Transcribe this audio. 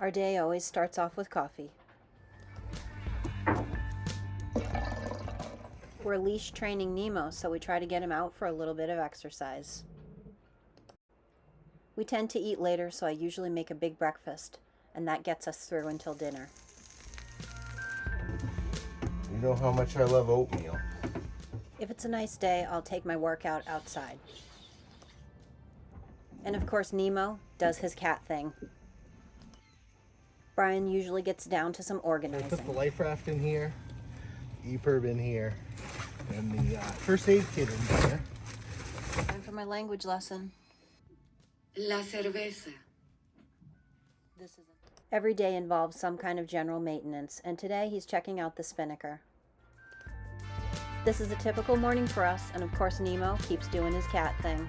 Our day always starts off with coffee. We're leash training Nemo, so we try to get him out for a little bit of exercise. We tend to eat later, so I usually make a big breakfast, and that gets us through until dinner. You know how much I love oatmeal. If it's a nice day, I'll take my workout outside. And of course, Nemo does his cat thing. Brian usually gets down to some I organizing. put the life raft in here, EPIRB in here, and the first aid kit in there. Time for my language lesson. La cerveza. Every day involves some kind of general maintenance, and today he's checking out the spinnaker. This is a typical morning for us, and of course Nemo keeps doing his cat thing.